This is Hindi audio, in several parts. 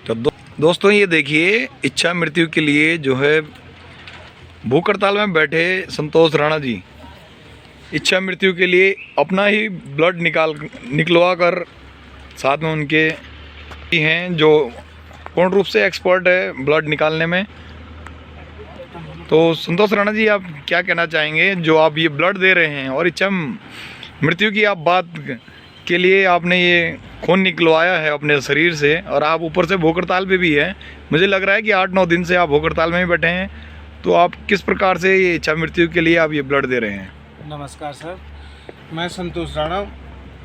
तो दोस्तों ये देखिए, इच्छा मृत्यु के लिए जो है भूख हड़ताल में बैठे संतोष राणा जी इच्छा मृत्यु के लिए अपना ही ब्लड निकलवा कर, साथ में उनके हैं जो पूर्ण रूप से एक्सपर्ट है ब्लड निकालने में। तो संतोष राणा जी, आप क्या कहना चाहेंगे जो आप ये ब्लड दे रहे हैं और इच्छा मृत्यु की आप बात के लिए आपने ये खून निकलवाया है अपने शरीर से, और आप ऊपर से भूख हड़ताल पे भी है। मुझे लग रहा है कि 8-9 दिन से आप भूख हड़ताल में ही बैठे हैं। तो आप किस प्रकार से ये इच्छा मृत्यु के लिए आप ये ब्लड दे रहे हैं? नमस्कार सर, मैं संतोष राणा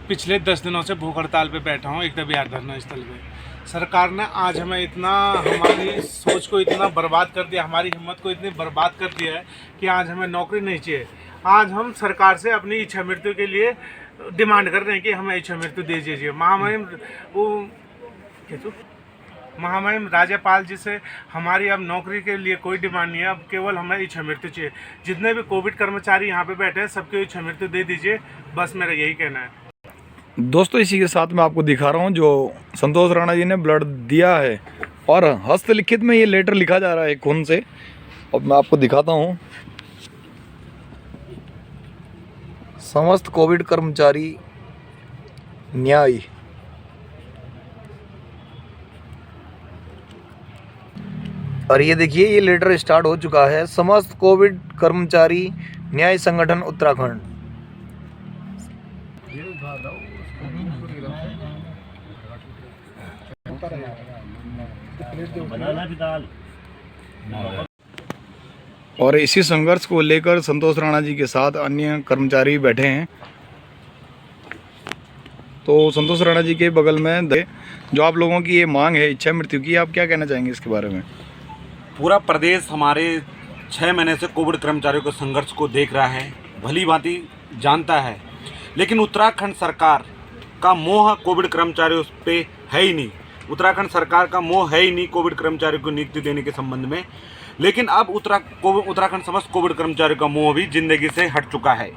पिछले 10 दिनों से भूख हड़ताल पे बैठा हूँ एकता बिहार धरना स्थल पे। सरकार ने आज हमें हमारी सोच को इतना बर्बाद कर दिया, हमारी हिम्मत को इतनी बर्बाद कर दिया है कि आज हमें नौकरी नहीं चाहिए। आज हम सरकार से अपनी इच्छा मृत्यु के लिए डिमांड कर रहे हैं कि हमें इच्छा मृत्यु दे दीजिए। महामहिम राज्यपाल जी से हमारी अब नौकरी के लिए कोई डिमांड नहीं है, अब केवल हमें इच्छा मृत्यु चाहिए। जितने भी कोविड कर्मचारी यहाँ पे बैठे हैं सबको इच्छा मृत्यु दे दीजिए, बस मेरा यही कहना है। दोस्तों इसी के साथ मैं आपको दिखा रहा हूँ जो संतोष राणा जी ने ब्लड दिया है, और हस्तलिखित में ये लेटर लिखा जा रहा है खून से। अब मैं आपको दिखाता हूँ। समस्त कोविड कर्मचारी न्याय, और ये देखिए ये लेटर स्टार्ट हो चुका है। समस्त कोविड कर्मचारी न्याय संगठन उत्तराखंड। और इसी संघर्ष को लेकर संतोष राणा जी के साथ अन्य कर्मचारी बैठे हैं। तो संतोष राणा जी के बगल में जो आप लोगों की ये मांग है इच्छा मृत्यु की, आप क्या कहना चाहेंगे इसके बारे में? पूरा प्रदेश हमारे 6 महीने से कोविड कर्मचारियों के संघर्ष को देख रहा है, भली भांति जानता है, लेकिन उत्तराखंड सरकार का मोह कोविड कर्मचारियों पे है ही नहीं। उत्तराखंड सरकार का मोह है ही नहीं कोविड कर्मचारियों को नियुक्ति देने के संबंध में। लेकिन अब उत्तराखंड समस्त कोविड कर्मचारियों का मोह भी जिंदगी से हट चुका है।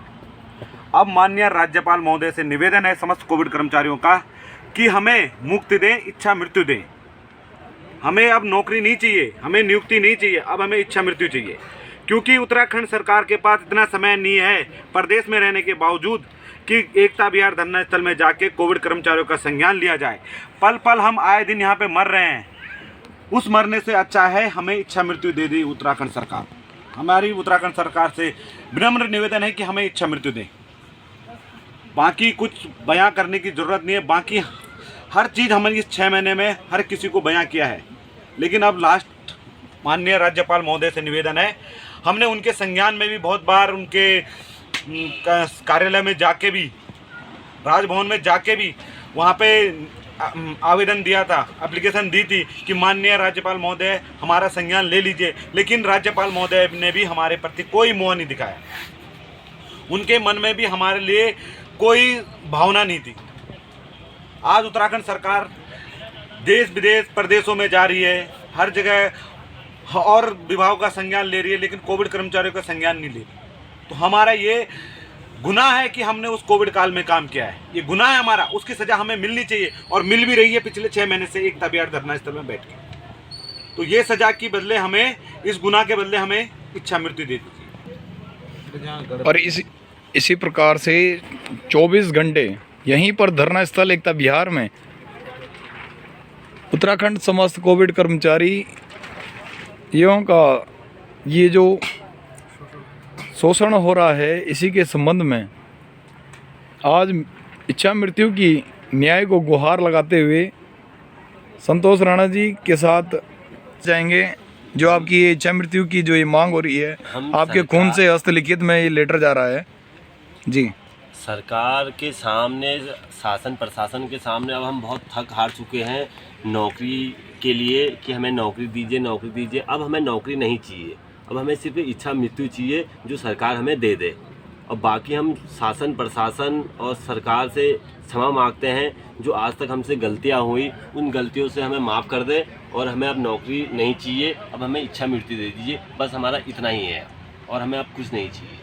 अब माननीय राज्यपाल महोदय से निवेदन है समस्त कोविड कर्मचारियों का कि हमें मुक्ति दें, इच्छा मृत्यु दें। हमें अब नौकरी नहीं चाहिए, हमें नियुक्ति नहीं चाहिए, अब हमें इच्छा मृत्यु चाहिए। क्योंकि उत्तराखंड सरकार के पास इतना समय नहीं है प्रदेश में रहने के बावजूद कि एकता बिहार धरना स्थल में जाके कोविड कर्मचारियों का संज्ञान लिया जाए। पल पल हम आए दिन यहाँ पे मर रहे हैं, उस मरने से अच्छा है हमें इच्छा मृत्यु दे दी उत्तराखंड सरकार। हमारी उत्तराखंड सरकार से विनम्र निवेदन है कि हमें इच्छा मृत्यु दें। बाकी कुछ बयां करने की ज़रूरत नहीं है, बाकी हर चीज़ हमारी इस 6 महीने में हर किसी को बयां किया है। लेकिन अब लास्ट माननीय राज्यपाल महोदय से निवेदन है, हमने उनके संज्ञान में भी बहुत बार उनके कार्यालय में जाके भी, राजभवन में जाके भी वहाँ पे आवेदन दिया था, एप्लीकेशन दी थी कि माननीय राज्यपाल महोदय हमारा संज्ञान ले लीजिए। लेकिन राज्यपाल महोदय ने भी हमारे प्रति कोई मोह नहीं दिखाया, उनके मन में भी हमारे लिए कोई भावना नहीं थी। आज उत्तराखंड सरकार देश विदेश प्रदेशों में जा रही है, हर जगह और विभागों का संज्ञान ले रही है, लेकिन कोविड कर्मचारियों का संज्ञान नहीं ले रही। तो हमारा ये गुनाह है कि हमने उस कोविड काल में काम किया है, ये गुनाह है हमारा, उसकी सज़ा हमें मिलनी चाहिए और मिल भी रही है पिछले 6 महीने से एकता बिहार धरना स्थल में बैठ के। तो ये सज़ा के बदले हमें, इस गुनाह के बदले हमें इच्छा मृत्यु दे दीजिए। और इसी प्रकार से 24 घंटे यहीं पर धरना स्थल एकता बिहार में उत्तराखंड समस्त कोविड कर्मचारियों का ये जो शोषण हो रहा है, इसी के संबंध में आज इच्छा मृत्यु की न्याय को गुहार लगाते हुए संतोष राणा जी के साथ जाएंगे। जो आपकी ये इच्छा मृत्यु की जो ये मांग हो रही है, आपके खून से हस्तलिखित में ये लेटर जा रहा है जी। सरकार के सामने, शासन प्रशासन के सामने अब हम बहुत थक हार चुके हैं नौकरी के लिए कि हमें नौकरी दीजिए, नौकरी दीजिए। अब हमें नौकरी नहीं चाहिए, अब हमें सिर्फ इच्छा मृत्यु चाहिए जो सरकार हमें दे दे। और बाकी हम शासन प्रशासन और सरकार से क्षमा मांगते हैं, जो आज तक हमसे गलतियां हुई उन गलतियों से हमें माफ़ कर दे, और हमें अब नौकरी नहीं चाहिए, अब हमें इच्छा मृत्यु दे दीजिए। बस हमारा इतना ही है और हमें अब कुछ नहीं चाहिए।